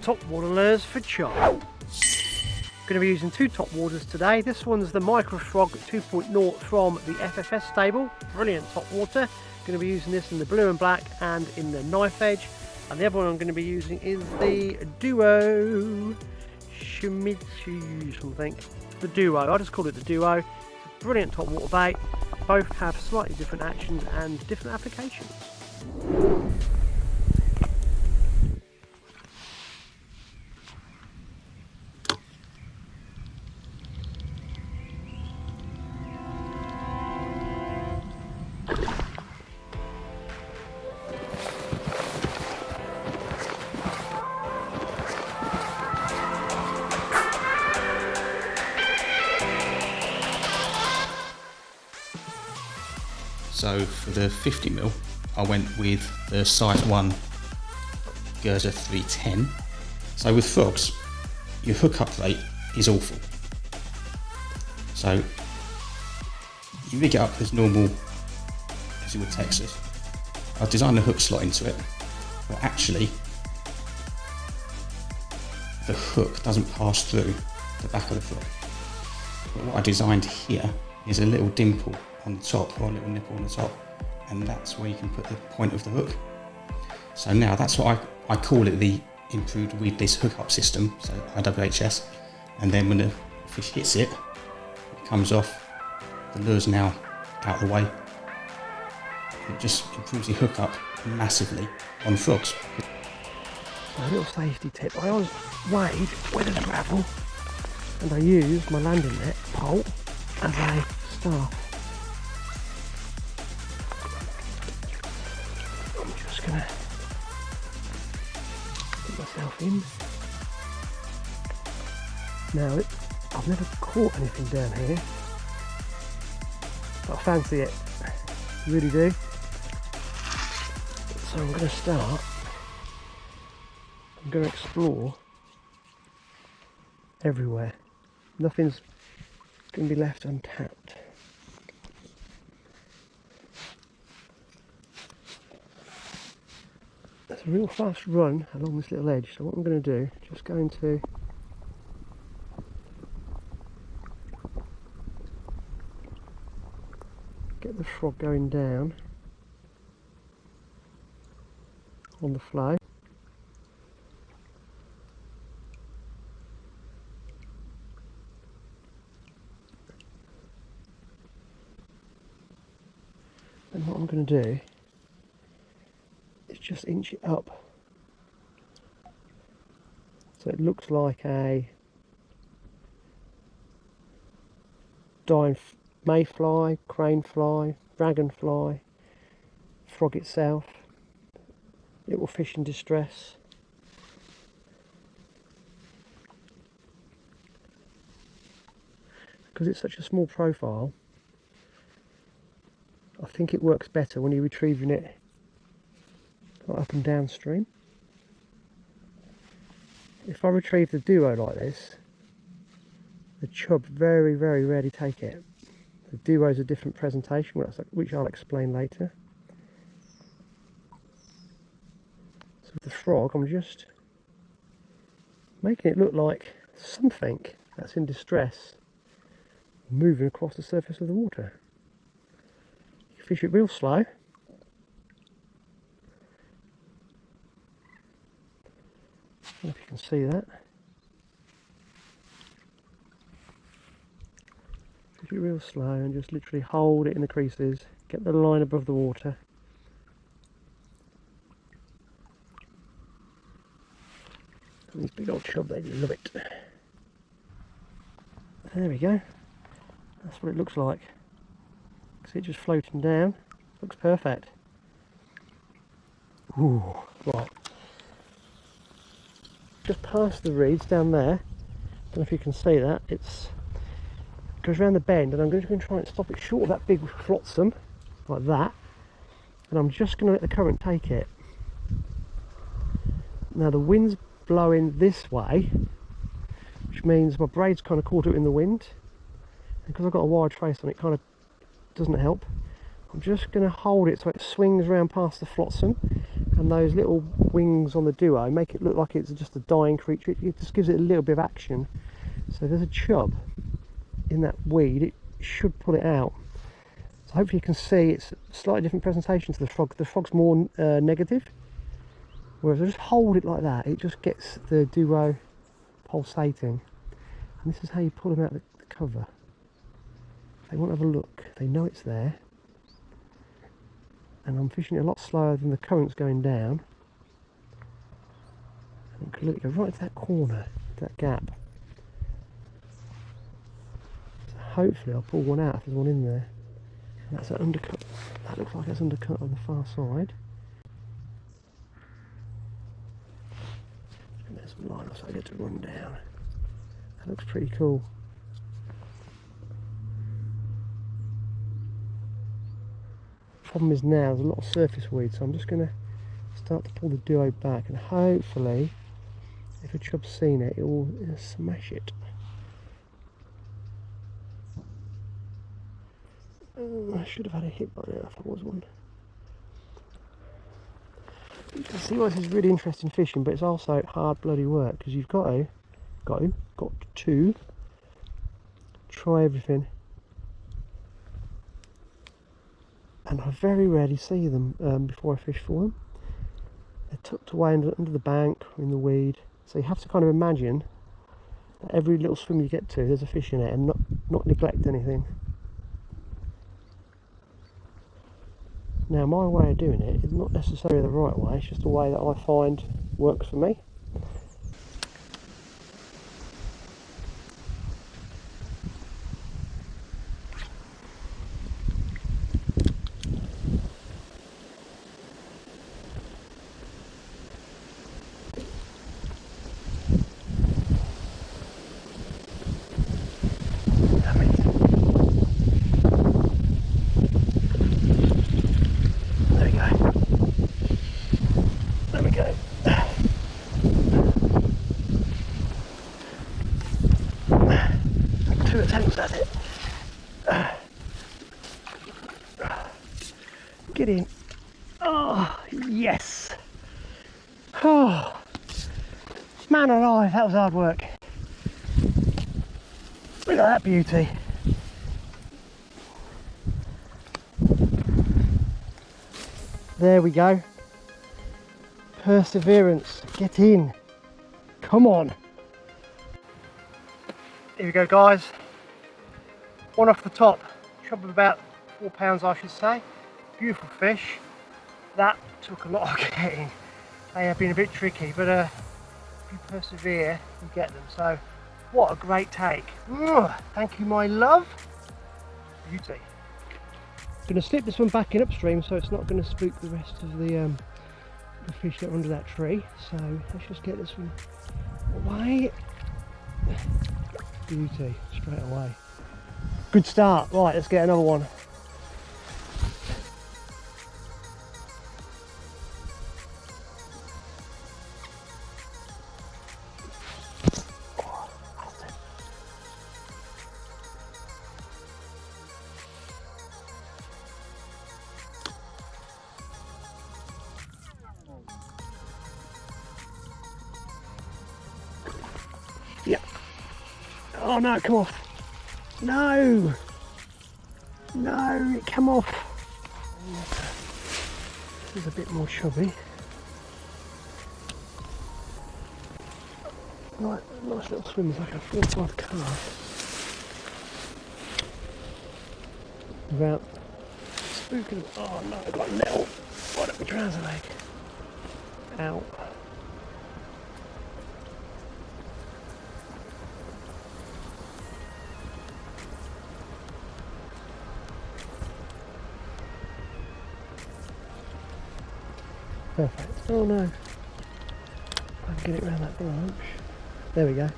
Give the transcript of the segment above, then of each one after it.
top water lures for CHUB. Going to be using two top waters today. This one's the Micro Frog 2.0 from the FFS stable. Brilliant top water. Going to be using this in the blue and black and in the knife edge. And the other one I'm going to be using is the Duo Shinmushi something. The Duo. I just call it the Duo. It's a brilliant top water bait. Both have slightly different actions and different applications. So for the 50mm, I went with the size 1 Gerza 310. So with frogs, your hookup rate is awful. So you rig it up as normal as you would Texas. I've designed a hook slot into it, but actually the hook doesn't pass through the back of the frog. But what I designed here is a little dimple on the top, or a little nipple on the top, and that's where you can put the point of the hook. So now that's what I call it, the improved weedless hookup system, so IWHS. And then when the fish hits it, it comes off, the lure's now out of the way. It just improves the hookup massively on frogs. So a little safety tip, I always wade where there's gravel and I use my landing net pole as a staff. I'm just going to put myself in. Now, I've never caught anything down here, but I fancy it, really do. So I'm going to start, I'm going to explore everywhere. Nothing's going to be left untapped. There's a real fast run along this little edge, so what I'm going to do, just going to get the frog going down on the flow. And what I'm going to do is just inch it up so it looks like a dying mayfly, cranefly, dragonfly, frog itself, little fish in distress. Because it's such a small profile, I think it works better when you're retrieving it up and downstream. If I retrieve the Duo like this, the CHUB very rarely take it. The Duo is a different presentation, which I'll explain later. So with the frog, I'm just making it look like something that's in distress moving across the surface of the water. You fish it real slow. I don't know if you can see that. Fish it real slow and just literally hold it in the creases, get the line above the water. And these big old CHUB, they love it. There we go. That's what it looks like. See it just floating down. Looks perfect. Ooh, right. Just past the reeds down there. Don't know if you can see that. It goes around the bend, and I'm going to try and stop it short of that big flotsam, like that. And I'm just going to let the current take it. Now the wind's blowing this way, which means my braid's kind of caught up in the wind. And because I've got a wide trace on it, kind of doesn't help. I'm just going to hold it so it swings around past the flotsam, and those little wings on the duo make it look like it's just a dying creature. It just gives it a little bit of action. So there's a chub in that weed. It should pull it out. So hopefully you can see it's a slightly different presentation to the frog. The frog's more negative, whereas I just hold it like that, it just gets the duo pulsating. And this is how you pull them out of the cover. They want to have a look. They know it's there. And I'm fishing it a lot slower than the current's going down. And I can look, go right to that corner, that gap. So hopefully I'll pull one out if there's one in there. And that's an undercut. That looks like it's undercut on the far side. And there's some line so I get to run down. That looks pretty cool. Problem is now there's a lot of surface weed, so I'm just going to start to pull the duo back, and hopefully if a chub's seen it, it will smash it. I should have had a hit by now if there was one. You can see why this is really interesting fishing, but it's also hard bloody work, because you've got to try everything. And I very rarely see them before I fish for them. They're tucked away under the bank or in the weed, so you have to kind of imagine that every little swim you get to there's a fish in it, and not neglect anything. Now my way of doing it is not necessarily the right way, it's just a way that I find works for me. That's it. Get in. Oh, yes. Oh, man alive, that was hard work. Look at that beauty. There we go. Perseverance. Get in. Come on. Here we go, guys. One off the top, chub of about 4 pounds I should say. Beautiful fish. That took a lot of getting. They have been a bit tricky, but if you persevere, you get them. So, what a great take. Thank you, my love. Beauty. I'm going to slip this one back in upstream so it's not going to spook the rest of the fish that are under that tree. So, let's just get this one away. Beauty, straight away. Good start. Right, let's get another one. Yeah. Oh no, come off. No! No, it came off. This is a bit more chubby. Right, nice little swim, like a 4 or 5 carp. Without spooking. Oh no, I got a nettle right up my trouser leg. Ow. Perfect. Oh no. I can get it around that branch. There we go.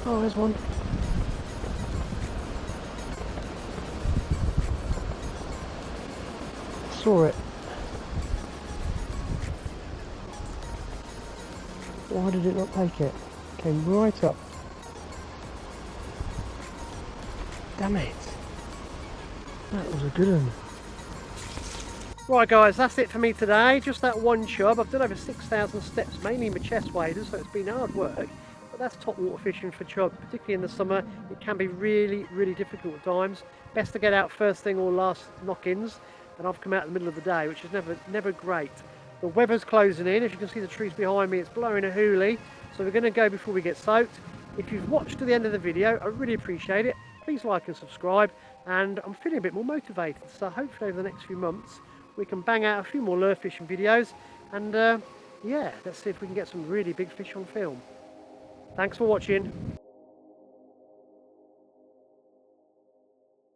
Oh, there's one. saw it. Why did it not take it? Came right up. Damn it. That was a good one. Right guys, that's it for me today. Just that one chub. I've done over 6,000 steps, mainly in my chest waders, so it's been hard work. But that's top water fishing for chub, particularly in the summer. It can be really, really difficult at times. Best to get out first thing or last knock-ins. And I've come out in the middle of the day, which is never great. The weather's closing in. As you can see the trees behind me, it's blowing a hoolie. So we're going to go before we get soaked. If you've watched to the end of the video, I really appreciate it. Please like and subscribe. And I'm feeling a bit more motivated. So hopefully over the next few months, we can bang out a few more lure fishing videos. And yeah, let's see if we can get some really big fish on film. Thanks for watching.